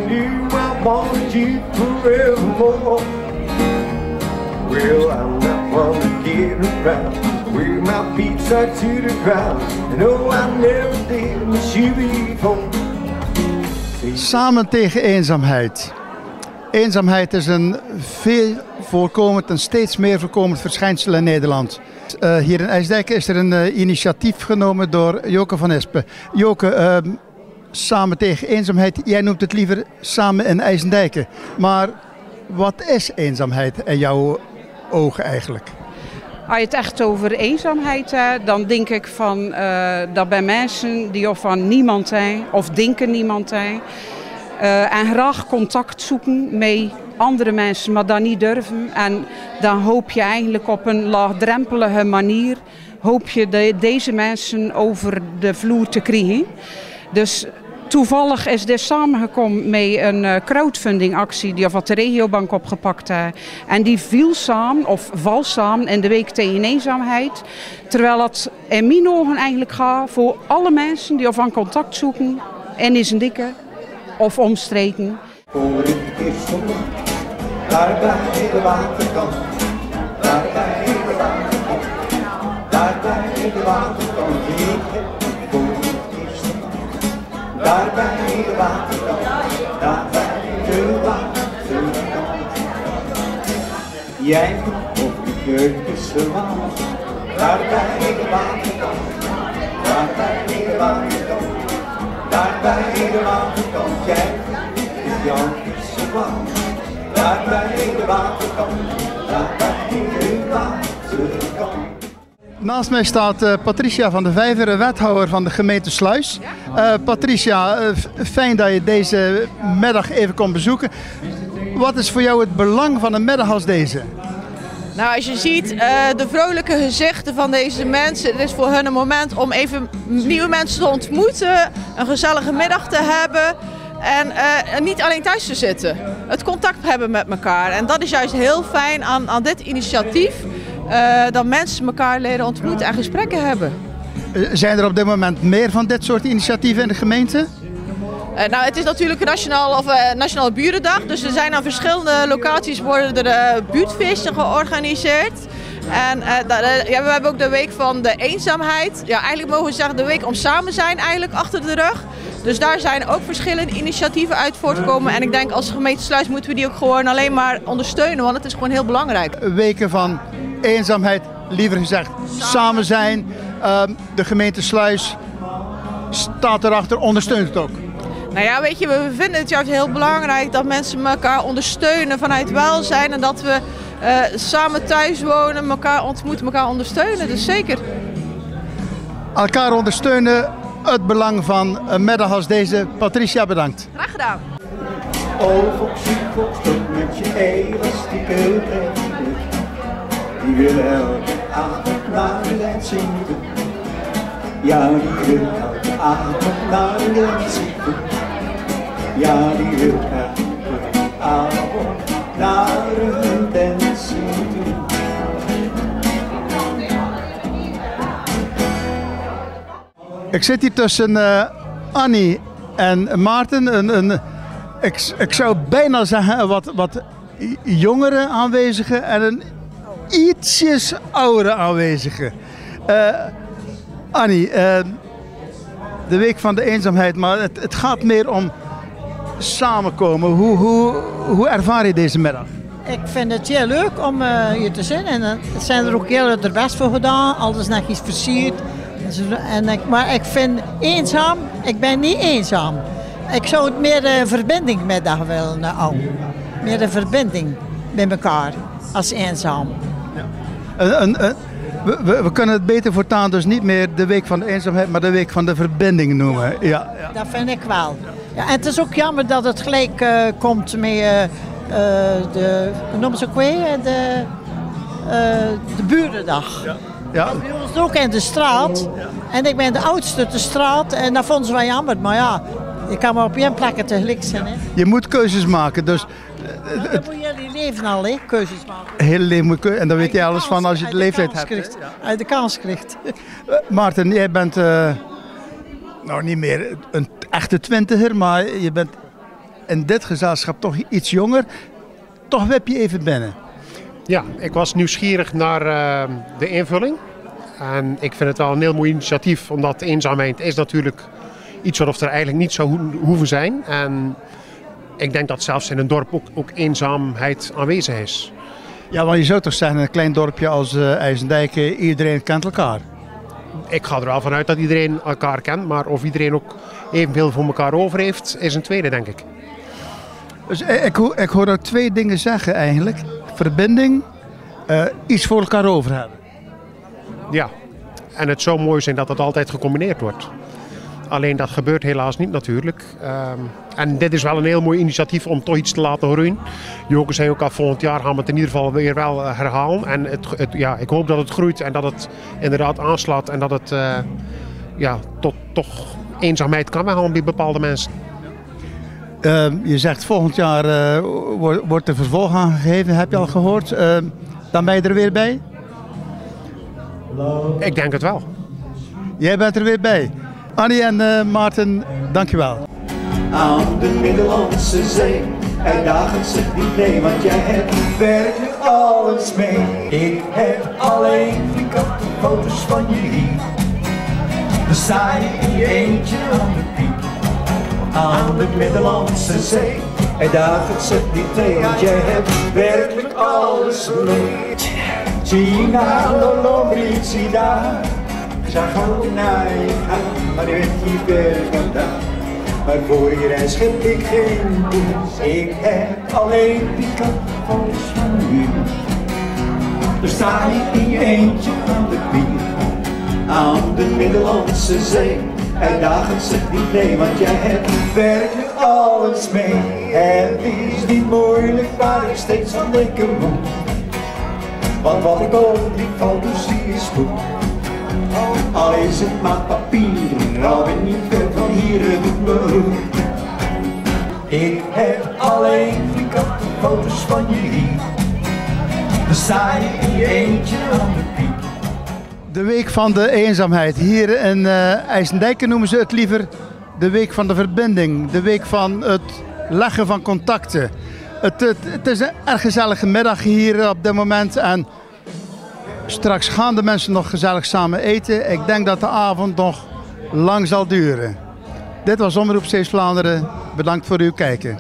knew I wanted you forevermore. Well, I'm not one to get around, with my feet stuck to the ground. And oh, I never did miss you before. Samen tegen eenzaamheid. Eenzaamheid is een veel voorkomend en steeds meer voorkomend verschijnsel in Nederland. Hier in IJsdijk is er een initiatief genomen door Joke van Espen. Joke, samen tegen eenzaamheid, jij noemt het liever samen in IJsdijk. Maar wat is eenzaamheid in jouw ogen eigenlijk? Als je het echt over eenzaamheid hebt, dan denk ik van dat bij mensen die of van niemand zijn of denken niemand zijn en graag contact zoeken met andere mensen, maar dat niet durven. En dan hoop je eigenlijk op een laagdrempelige manier hoop je deze mensen over de vloer te krijgen. Dus toevallig is dit samengekomen met een crowdfundingactie die wat de regiobank opgepakt heeft. En die viel samen, of valt samen in de week tegen eenzaamheid. Terwijl het in mijn ogen eigenlijk gaat voor alle mensen die van contact zoeken in Issendikke of omstreken. Voor de kist daar bij de waterkant, daar bij de waterkant, daar bij de waterkant. Daar bij de waterkant, daar bij de waterkant. Jij op de Keukse wand, daar bij de waterkant, daar bij de waterkant, daar bij de waterkant. Jij op jouw Keukse wand, daar bij de waterkant, daar bij de waterkant. Naast mij staat Patricia van de Vijver, wethouder van de gemeente Sluis. Patricia, fijn dat je deze middag even kon bezoeken. Wat is voor jou het belang van een middag als deze? Nou, als je ziet de vrolijke gezichten van deze mensen, het is voor hun een moment om even nieuwe mensen te ontmoeten, een gezellige middag te hebben en niet alleen thuis te zitten. Het contact hebben met elkaar. En dat is juist heel fijn aan dit initiatief. Dat mensen elkaar leren ontmoeten en gesprekken hebben. Zijn er op dit moment meer van dit soort initiatieven in de gemeente? Nou, het is natuurlijk een Nationale Burendag. Dus er zijn aan verschillende locaties worden er buurtfeesten georganiseerd. En we hebben ook de week van de eenzaamheid. Ja, eigenlijk mogen we zeggen de week om samen zijn eigenlijk achter de rug. Dus daar zijn ook verschillende initiatieven uit voortgekomen. En ik denk als gemeente Sluis moeten we die ook gewoon alleen maar ondersteunen. Want het is gewoon heel belangrijk. Weken van eenzaamheid, liever gezegd samen zijn. De gemeente Sluis staat erachter, ondersteunt het ook. Nou ja, weet je, we vinden het juist heel belangrijk dat mensen elkaar ondersteunen vanuit welzijn. En dat we samen thuis wonen, elkaar ontmoeten, elkaar ondersteunen. Dus zeker. Elkaar ondersteunen, het belang van een middag als deze. Patricia, bedankt. Graag gedaan. Oh, Foxy Fox, stop met je elastieke benen. Die willen elke avond naar de lens zingen. Ja, die wil elke avond naar de lens zingen. Ja, die wil elke avond naar een lens zingen. Ik zit hier tussen Annie en Maarten. Ik zou bijna zeggen wat jongere aanwezigen en een ietsjes oudere aanwezige. Annie, de week van de eenzaamheid, maar het gaat meer om samenkomen. Hoe ervaar je deze middag? Ik vind het heel leuk om hier te zijn en het zijn er ook heel er best voor gedaan, alles netjes versierd. Maar ik vind eenzaam, ik ben niet eenzaam. Ik zou het meer een verbindingmiddag willen houden. Meer een verbinding met elkaar als eenzaam. Ja. We kunnen het beter voortaan dus niet meer de week van de eenzaamheid, maar de week van de verbinding noemen. Ja. Dat vind ik wel. Ja, en het is ook jammer dat het gelijk komt met noem ze ook weer, de Burendag. Ja. Ja. Bij ons ook in de straat. Ja. En ik ben de oudste op de straat en dat vonden ze wel jammer. Maar ja, je kan maar op één plek tegelijk zijn. Hè. Je moet keuzes maken. Dus, dat moet je hele leven al, hè, keuzes maken. Hele leven moet en dan weet je alles van als je de leeftijd hebt. Ja. Uit de kans krijgt. Maarten, jij bent nou niet meer een echte twintiger, maar je bent in dit gezelschap toch iets jonger. Toch wip je even binnen. Ja, ik was nieuwsgierig naar de invulling. En ik vind het wel een heel mooi initiatief, omdat eenzaamheid is natuurlijk iets wat er eigenlijk niet zou hoeven zijn. En ik denk dat zelfs in een dorp ook eenzaamheid aanwezig is. Ja, want je zou toch zeggen, in een klein dorpje als IJsendijk, iedereen kent elkaar. Ik ga er wel vanuit dat iedereen elkaar kent, maar of iedereen ook evenveel voor elkaar over heeft, is een tweede, denk ik. Dus ik hoor nou 2 dingen zeggen eigenlijk. Verbinding, iets voor elkaar over hebben. Ja, en het zou mooi zijn dat dat altijd gecombineerd wordt. Alleen dat gebeurt helaas niet natuurlijk. En dit is wel een heel mooi initiatief om toch iets te laten groeien. Joke zei ook al, volgend jaar gaan we het in ieder geval weer wel herhalen. En ik hoop dat het groeit en dat het inderdaad aanslaat. En dat het tot toch eenzaamheid kan weghalen bij bepaalde mensen. Je zegt volgend jaar wordt er vervolg aan gegeven, heb je al gehoord. Dan ben je er weer bij? Ik denk het wel. Jij bent er weer bij. Annie en Maarten, dankjewel. Aan de Middellandse Zee, uitdagend ze niet nee, want jij hebt werkelijk alles mee. Ik heb alleen vierkante foto's van je hier. Dan sta je in je eentje aan de piek. Aan de Middellandse Zee, uitdagend ze niet nee, want jij hebt werkelijk alles mee. China, Lolombricida. Ik zag ook naar je gaan, maar nu weet je ver vandaan. Maar voor je reis heb ik geen boes. Ik heb alleen die foto's van u. Dan sta je in je eentje aan de pier. Aan de Middellandse Zee, uitdagend zeg niet nee, want jij hebt werkelijk alles mee. Het is niet moeilijk waar ik steeds aan denken moet. Want wat ik op die foto's zie is goed. Al is het maar papier, al ben niet ver van hier, het doet me goed. Ik heb alleen vierkante foto's van je hier. Dan sta je in je eentje aan de piek. De week van de eenzaamheid. Hier in IJsendijk noemen ze het liever de week van de verbinding. De week van het leggen van contacten. Het is een erg gezellige middag hier op dit moment. En straks gaan de mensen nog gezellig samen eten. Ik denk dat de avond nog lang zal duren. Dit was Omroep Zeeuws-Vlaanderen. Bedankt voor uw kijken.